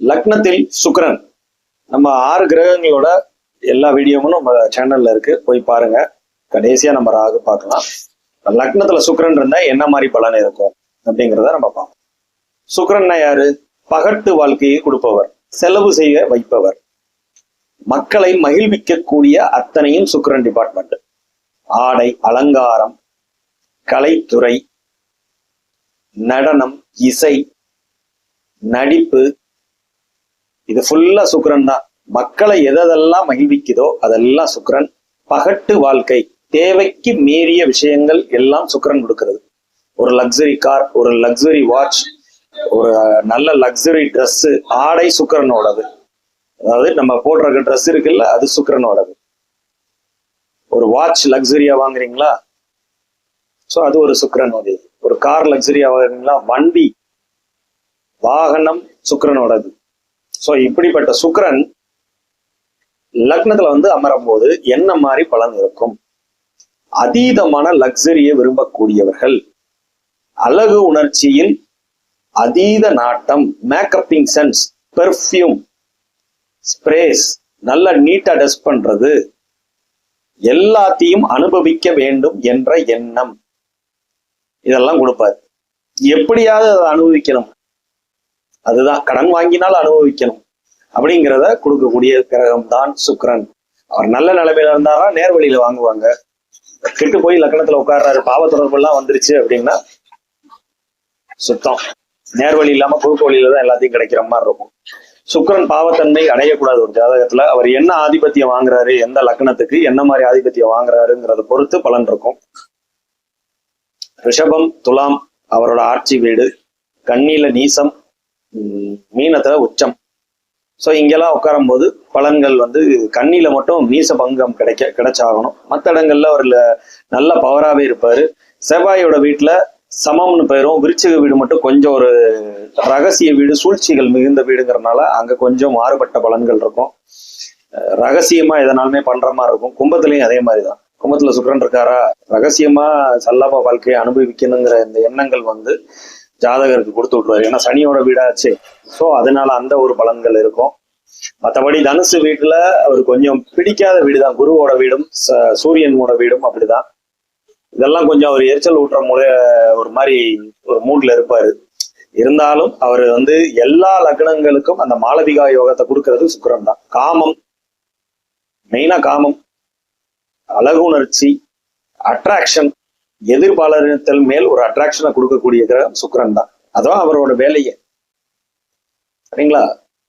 லக்னத்தில் சுக்கிரன். நம்ம 6 கிரகங்களோட எல்லா வீடியோவும் நம்ம சேனல்ல இருக்கு, போய் பாருங்க. கடைசியா நம்ம ராகு பார்க்கலாம். லக்னத்துல சுக்கிரன் இருந்தா என்ன மாதிரி பலன் இருக்கும் அப்படிங்கிறத நம்ம பார்ப்போம். சுக்கிரன்னா யாரு? பகட்டு வாழ்க்கையை கொடுப்பவர், செலவு செய்ய வைப்பவர், மக்களை மகிழ்விக்கக்கூடிய அத்தனையும் சுக்கிரன் டிபார்ட்மெண்ட். ஆடை, அலங்காரம், கலைத்துறை, நடனம், இசை, நடிப்பு, இது ஃபுல்லா சுக்கிரன் தான். மக்களை எதெல்லாம் மகிழ்விக்குதோ அதெல்லாம் சுக்கிரன். பகட்டு வாழ்க்கை, தேவைக்கு மீறிய விஷயங்கள் எல்லாம் சுக்கிரன் கொடுக்கிறது. ஒரு லக்ஸரி கார், ஒரு லக்ஸரி வாட்ச், ஒரு நல்ல லக்ஸரி ட்ரெஸ், ஆடை சுக்கிரனோடது. அதாவது நம்ம போடுற ட்ரெஸ் இருக்குல்ல, அது சுக்கிரனோடது. ஒரு வாட்ச் லக்ஸரியா வாங்குறீங்களா, சோ அது ஒரு சுக்கிரனோடது. ஒரு கார் லக்ஸரியா வாங்குறீங்களா, வண்டி வாகனம் சுக்கிரனோடது. சோ இப்படிப்பட்ட சுக்கிரன் லக்னத்துல அமரும் போது என்ன மாதிரி பலன் இருக்கும்? அதீதமான லக்ஸரியை விரும்பக்கூடியவர்கள், அழகு உணர்ச்சியில் அதீத நாட்டம், மேக்கப்பிங் சென்ஸ், பெர்ஃப்யூம், ஸ்ப்ரேஸ், நல்ல நீட்டா ட்ரெஸ் பண்றது, எல்லாத்தையும் அனுபவிக்க வேண்டும் என்ற எண்ணம், இதெல்லாம் கொடுப்பாரு. எப்படியாவது அதை அனுபவிக்கணும், அதுதான் கடன் வாங்கினால் அனுபவிக்கணும் அப்படிங்கிறத கொடுக்கக்கூடிய கிரகம் தான் சுக்கிரன். அவர் நல்ல நிலைமையில இருந்தாரா நேர்வழியில வாங்குவாங்க. கெட்டு போய் லக்னத்துல உட்கார்றாரு, பாவ தொடர்பு எல்லாம் வந்துருச்சு அப்படின்னா சுத்தம். நேர்வழி இல்லாம குறுக்கு வழியில தான் எல்லாத்தையும் கிடைக்கிற மாதிரி இருக்கும். சுக்கிரன் பாவத்தன்மை அடையக்கூடாது ஒரு ஜாதகத்துல. அவர் என்ன ஆதிபத்தியம் வாங்குறாரு, எந்த லக்னத்துக்கு என்ன மாதிரி ஆதிபத்தியம் வாங்குறாருங்கிறத பொறுத்து பலன் இருக்கும். ரிஷபம், துலாம் அவரோட ஆட்சி வீடு, கன்னியில நீசம், மீனத்துல உச்சம். சோ இங்கெல்லாம் உட்காரும் போது பலன்கள் கண்ணில மட்டும் நீச பங்கம் கிடைச்சாகணும். மற்ற இடங்கள்ல அவர் நல்ல பவராகவே இருப்பாரு. செவ்வாயோட வீட்டுல சமம்னு பெயரும். விருச்சிக வீடு மட்டும் கொஞ்சம் ஒரு ரகசிய வீடு, சூழ்ச்சிகள் மிகுந்த வீடுங்கிறதுனால அங்க கொஞ்சம் மாறுபட்ட பலன்கள் இருக்கும். ரகசியமா எதனாலுமே பண்ற மாதிரி இருக்கும். கும்பத்திலையும் அதே மாதிரிதான். கும்பத்துல சுக்கிரன் இருக்காரா, ரகசியமா சல்லாப வாழ்க்கையை அனுபவிக்கணுங்கிற இந்த எண்ணங்கள் ஜாதகருக்கு கொடுத்து விட்டுருவாரு. ஏன்னா சனியோட வீடாச்சு. சோ அதனால அந்த ஒரு பலன்கள் இருக்கும். மற்றபடி தனுசு வீட்டுல அவர் கொஞ்சம் பிடிக்காத வீடுதான். குருவோட வீடும் சூரியனோட வீடும் அப்படிதான். இதெல்லாம் கொஞ்சம் அவர் எரிச்சல் ஊட்டுற ஒரு மாதிரி ஒரு மூட்ல இருப்பாரு. இருந்தாலும் அவர் எல்லா லக்னங்களுக்கும் அந்த மாளவிகா யோகத்தை கொடுக்கறது சுக்கிரன் தான். காமம், மெயினா காமம், அழகுணர்ச்சி, அட்ராக்ஷன், எதிர்பாலனத்தில் மேல் ஒரு அட்ராக்ஷனை கொடுக்கக்கூடிய கிரகம் சுக்கிரன் தான். அதான் அவரோட வேலையே, சரிங்களா?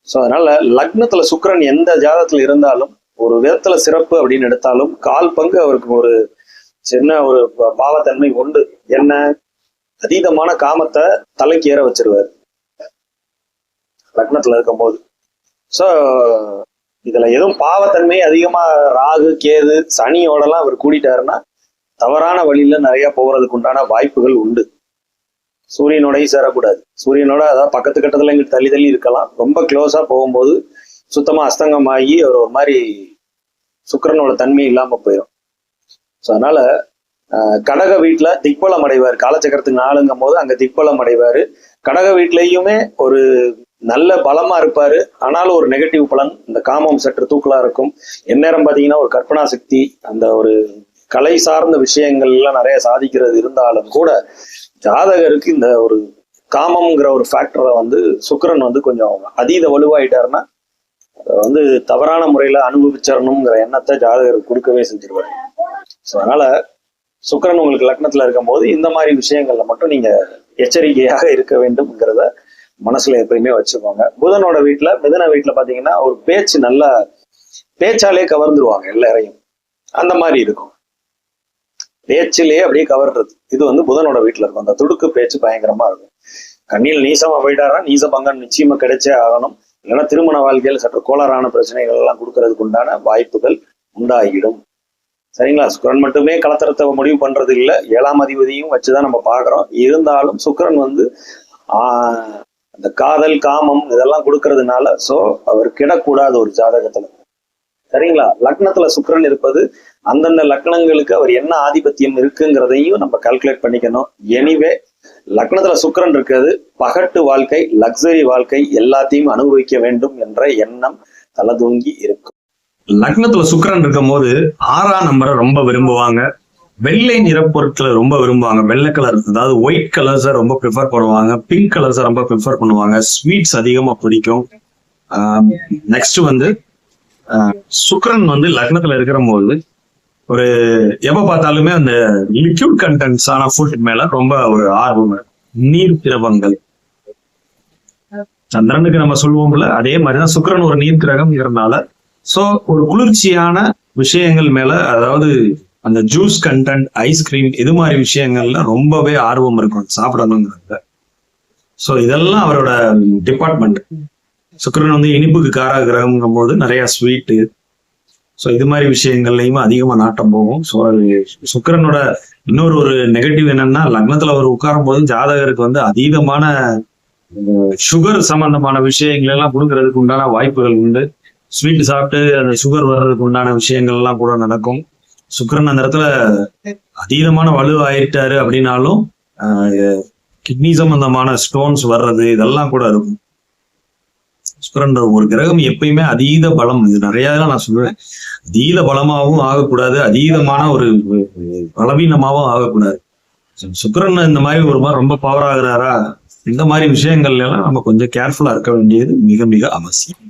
சோ அதனால லக்னத்துல சுக்கிரன் எந்த ஜாதகத்துல இருந்தாலும் ஒரு விதத்துல சிறப்பு அப்படின்னு எடுத்தாலும் 1/4 பங்கு அவருக்கு ஒரு சின்ன ஒரு பாவத்தன்மை உண்டு. என்ன? அதீதமான காமத்தை தலைக்கு ஏற வச்சிருவாரு லக்னத்துல இருக்கும் போது. சோ இதுல எதுவும் பாவத்தன்மை அதிகமா ராகு, கேது, சனியோடலாம் அவர் கூடிட்டாருன்னா தவறான வழியில நிறைய போகிறதுக்கு உண்டான வாய்ப்புகள் உண்டு. சூரியனோடையும் சேரக்கூடாது. சூரியனோட அதாவது பக்கத்து கட்டத்துல எங்களுக்கு தள்ளி தள்ளி இருக்கலாம். ரொம்ப க்ளோஸா போகும்போது சுத்தமா அஸ்தங்கமாகி அவர் ஒரு மாதிரி சுக்கிரனோட தன்மை இல்லாம போயிடும். ஸோ அதனால கடக வீட்டுல திக்பலம் அடைவார். காலச்சக்கரத்துக்கு 4ங்கும் போது அங்க திக்பலம் அடைவாரு. கடக வீட்லயுமே ஒரு நல்ல பலமா இருப்பாரு. ஆனாலும் ஒரு நெகட்டிவ் பலன், இந்த காமம் சற்று தூக்கலா இருக்கும். எந்நேரம் பாத்தீங்கன்னா ஒரு கற்பனா சக்தி, அந்த ஒரு கலை சார்ந்த விஷயங்கள் எல்லாம் நிறைய சாதிக்கிறது இருந்தாலும் கூட ஜாதகருக்கு இந்த ஒரு காமம்ங்கிற ஒரு ஃபேக்டரை சுக்கிரன் கொஞ்சம் அதீத வலுவாயிட்டாருன்னா தவறான முறையில அனுபவிச்சிடணுங்கிற எண்ணத்தை ஜாதகருக்கு கொடுக்கவே செஞ்சிருவாரு. ஸோ அதனால சுக்கிரன் உங்களுக்கு லக்னத்துல இருக்கும் போது இந்த மாதிரி விஷயங்கள்ல மட்டும் நீங்க எச்சரிக்கையாக இருக்க வேண்டும்ங்கிறத மனசுல எப்பயுமே வச்சுக்கோங்க. புதனோட வீட்டுல, மிதுன வீட்டுல பாத்தீங்கன்னா ஒரு பேச்சு, நல்ல பேச்சாலே கவர்ந்துருவாங்க எல்லாரையும். அந்த மாதிரி இருக்கும், பேச்சிலேயே அப்படியே கவர்றது. இது புதனோட வீட்டுல இருக்கும். அந்த துடுக்கு பேச்சு பயங்கரமா இருக்கும். கண்ணியில் நீசமா போயிட்டாரா நீச பங்கம் நிச்சயமா கிடைச்சே ஆகணும். இல்லைன்னா திருமண வாழ்க்கையில் சற்று கோளாறான பிரச்சனைகள் எல்லாம் கொடுக்கறதுக்கு உண்டான வாய்ப்புகள் உண்டாகிடும். சரிங்களா? சுக்கிரன் மட்டுமே கலத்தரத்தை முடிவு பண்றது இல்லை, 7ஆம் அதிபதியும் வச்சுதான் நம்ம பாக்குறோம். இருந்தாலும் சுக்கிரன் அந்த காதல், காமம் இதெல்லாம் கொடுக்கறதுனால சோ அவர் கிடக்கூடாது ஒரு ஜாதகத்துல. சரிங்களா? லக்னத்துல சுக்கிரன் இருப்பது அந்தந்த லக்னங்களுக்கு அவர் என்ன ஆதிபத்தியம் இருக்குங்கிறதையும் நம்ம கால்குலேட் பண்ணிக்கணும். எனிவே லக்னத்துல சுக்கிரன் இருக்கிறது பகட்டு வாழ்க்கை, லக்ஸரி வாழ்க்கை எல்லாத்தையும் அனுபவிக்க வேண்டும் என்ற எண்ணம் தலதூங்கி இருக்கும். லக்னத்துல சுக்கிரன் இருக்கும் போது 6ஆம் நம்பரை ரொம்ப விரும்புவாங்க. வெள்ளை நிற பொருட்களை ரொம்ப விரும்புவாங்க. வெள்ளை கலர், அதாவது ஒயிட் கலர்ஸை ரொம்ப ப்ரிஃபர் பண்ணுவாங்க. பிங்க் கலர்ஸை ரொம்ப ப்ரிஃபர் பண்ணுவாங்க. ஸ்வீட்ஸ் அதிகமா பிடிக்கும். நெக்ஸ்ட் வந்து சுக்கிரன் வந்து லக்னத்துல இருக்கிற போது ஒரு எப்ப பார்த்தாலுமே அந்த லிக்யூட் கண்டென்ட்ஸ் ஆன ஃபுட் மேல ரொம்ப ஒரு ஆர்வம். நீர் திரவங்கள், சந்திரனுக்கு நம்ம சொல்லுவோம்ல, அதே மாதிரிதான் சுக்கிரன் ஒரு நீர் கிரகம் இருக்கிறதுனால சோ ஒரு குளிர்ச்சியான விஷயங்கள் மேல, அதாவது அந்த ஜூஸ் கண்டென்ட், ஐஸ்கிரீம், இது மாதிரி விஷயங்கள்ல ரொம்பவே ஆர்வம் இருக்கும் சாப்பிடணுங்கிறத. சோ இதெல்லாம் அவரோட டிபார்ட்மெண்ட். சுக்கிரன் வந்து இனிப்புக்கு காரக கிரகம்ங்கும் போது நிறைய ஸ்வீட்டு, ஸோ இது மாதிரி விஷயங்கள்லையும் அதிகமா நாட்டம் போகும். ஸோ அது சுக்கிரனோட இன்னொரு ஒரு நெகட்டிவ் என்னன்னா, லக்னத்துல அவர் உட்காரும் போது ஜாதகருக்கு வந்து அதீதமான சுகர் சம்பந்தமான விஷயங்கள் எல்லாம் கொடுக்கறதுக்கு உண்டான வாய்ப்புகள் உண்டு. ஸ்வீட் சாப்பிட்டு அந்த சுகர் வர்றதுக்கு உண்டான விஷயங்கள் எல்லாம் கூட நடக்கும். சுக்கிரன் அந்த இடத்துல அதீதமான வலு ஆயிட்டாரு அப்படின்னாலும் கிட்னி சம்பந்தமான ஸ்டோன்ஸ் வர்றது இதெல்லாம் கூட இருக்கும். சுக்கிரன் ஒரு கிரகம் எப்பயுமே அதீத பலம், இது நிறைய நான் சொல்லுவேன், அதீத பலமாகவும் ஆகக்கூடாது, அதீதமான ஒரு பலவீனமாகவும் ஆகக்கூடாது. சுக்கிரன் இந்த மாதிரி ஒரு மாதிரி ரொம்ப பவர் ஆகுறாரா, இந்த மாதிரி விஷயங்கள்ல எல்லாம் நம்ம கொஞ்சம் கேர்ஃபுல்லா இருக்க வேண்டியது மிக மிக அவசியம்.